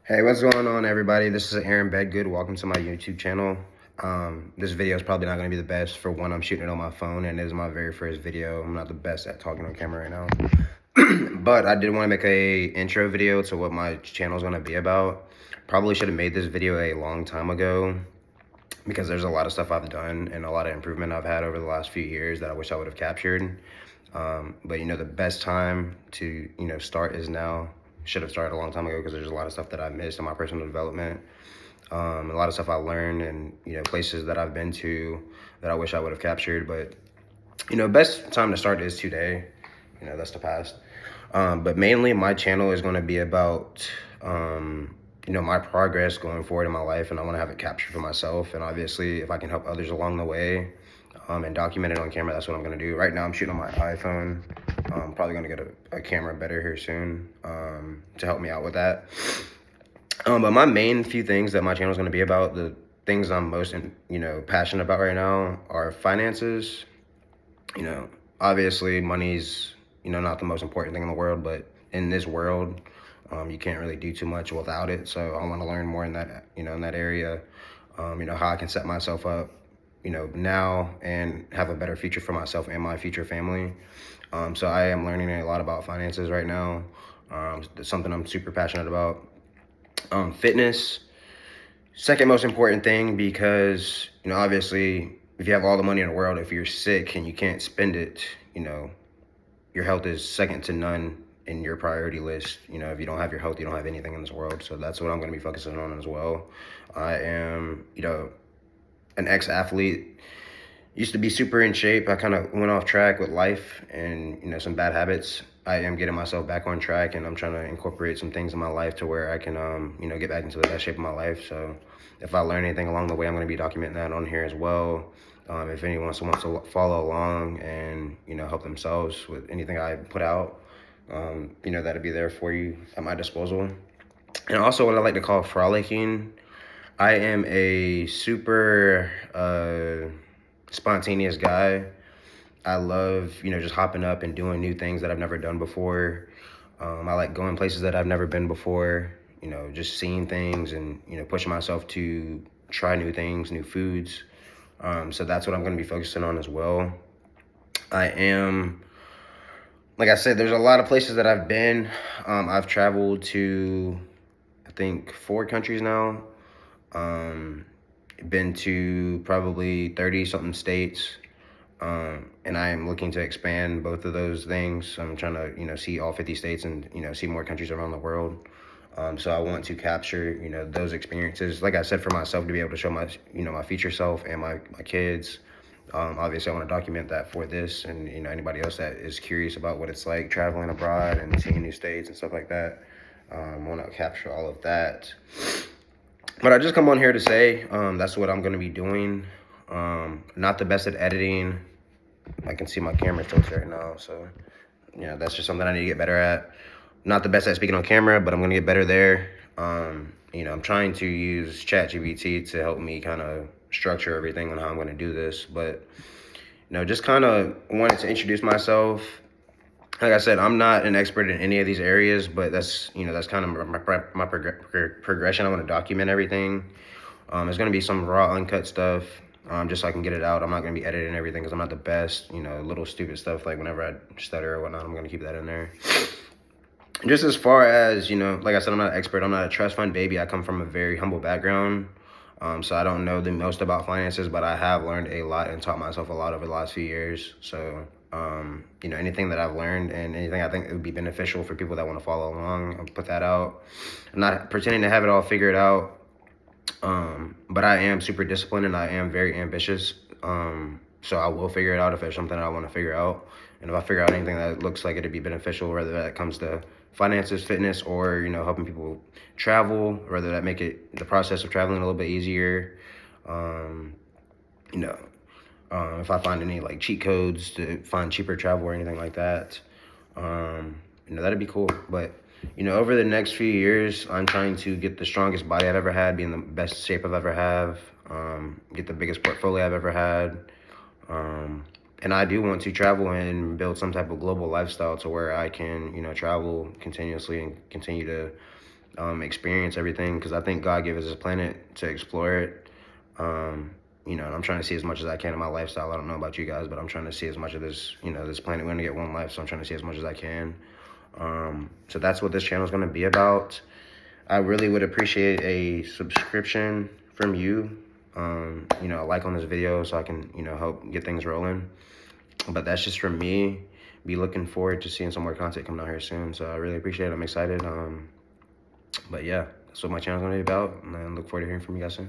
Hey, what's going on, everybody? This is Aaron Bedgood. Welcome to my YouTube channel. This video is probably not going to be the best. For one, I'm shooting it on my phone, and it is my very first video. I'm not the best at talking on camera right now. But I did want to make a intro video to what my channel is going to be about. Probably should have made this video a long time ago because there's a lot of stuff I've done and a lot of improvement I've had over the last few years that I wish I would have captured. But the best time to start is now. Should have started a long time ago because there's a lot of stuff that I missed in my personal development. A lot of stuff I learned, and places that I've been to that I wish I would have captured. But best time to start is today. That's the past. But mainly my channel is going to be about my progress going forward in my life, and I want to have it captured for myself. And obviously, if I can help others along the way and document it on camera, that's what I'm going to do. Right now, I'm shooting on my iPhone. I'm probably going to get a camera better here soon to help me out with that. But my main few things that my channel is going to be about, the things I'm most passionate about right now, are finances. Obviously, money's not the most important thing in the world, but in this world, you can't really do too much without it. So I want to learn more in that in that area. How I can set myself up now and have a better future for myself and my future family. So I am learning a lot about finances right now. It's something I'm super passionate about. Fitness, second most important thing, because obviously if you have all the money in the world, if you're sick and you can't spend it, your health is second to none in your priority list. If you don't have your health, you don't have anything in this world. So that's what I'm going to be focusing on as well. I am an ex-athlete. Used to be super in shape. I kind of went off track with life and some bad habits. I am getting myself back on track, and I'm trying to incorporate some things in my life to where I can get back into the best shape of my life. So if I learn anything along the way, I'm going to be documenting that on here as well. If anyone wants to follow along and help themselves with anything I put out, that'll be there for you at my disposal. And also, what I like to call frolicking. I am a super spontaneous guy. I love, just hopping up and doing new things that I've never done before. I like going places that I've never been before, just seeing things and, pushing myself to try new things, new foods. So that's what I'm going to be focusing on as well. Like I said, there's a lot of places that I've been. I've traveled to, I think, 4 countries now. Been to probably 30 something states. And I am looking to expand both of those things. I'm trying to, see all 50 states and, see more countries around the world. So I want to capture, those experiences. Like I said, for myself, to be able to show my, my future self and my kids. Obviously, I want to document that for this, and, anybody else that is curious about what it's like traveling abroad and seeing new states and stuff like that. I want to capture all of that. But I just come on here to say that's what I'm going to be doing. Not the best at editing. I can see my camera tilts right now, so that's just something I need to get better at. Not the best at speaking on camera, but I'm gonna get better there. I'm trying to use ChatGPT to help me kind of structure everything on how I'm gonna do this. But just kind of wanted to introduce myself. Like I said, I'm not an expert in any of these areas, but that's kind of my progression. I want to document everything. There's gonna be some raw, uncut stuff. Just so I can get it out. I'm not going to be editing everything because I'm not the best. Little stupid stuff like whenever I stutter or whatnot, I'm going to keep that in there. Just as far as, like I said, I'm not an expert. I'm not a trust fund baby. I come from a very humble background. So I don't know the most about finances, but I have learned a lot and taught myself a lot over the last few years. So, anything that I've learned and anything I think it would be beneficial for people that want to follow along, I'll put that out. I'm not pretending to have it all figured out. But I am super disciplined and I am very ambitious. So I will figure it out if there's something I want to figure out. And if I figure out anything that looks like it'd be beneficial, whether that comes to finances, fitness, or, helping people travel, whether that make it the process of traveling a little bit easier. If I find any like cheat codes to find cheaper travel or anything like that, that'd be cool. But over the next few years, I'm trying to get the strongest body I've ever had, be in the best shape I've ever have, get the biggest portfolio I've ever had. And I do want to travel and build some type of global lifestyle to where I can, travel continuously and continue to, experience everything, because I think God gave us this planet to explore it. You know, and I'm trying to see as much as I can in my lifestyle. I don't know about you guys, but I'm trying to see as much of this, you know, this planet. We only get one life, so I'm trying to see as much as I can. So that's what this channel is going to be about. I really would appreciate a subscription from you. You know, a like on this video so I can, you know, help get things rolling. But that's just from me. Be looking forward to seeing some more content coming out here soon. So I really appreciate it. I'm excited. But yeah, that's what my channel's going to be about. And I look forward to hearing from you guys soon.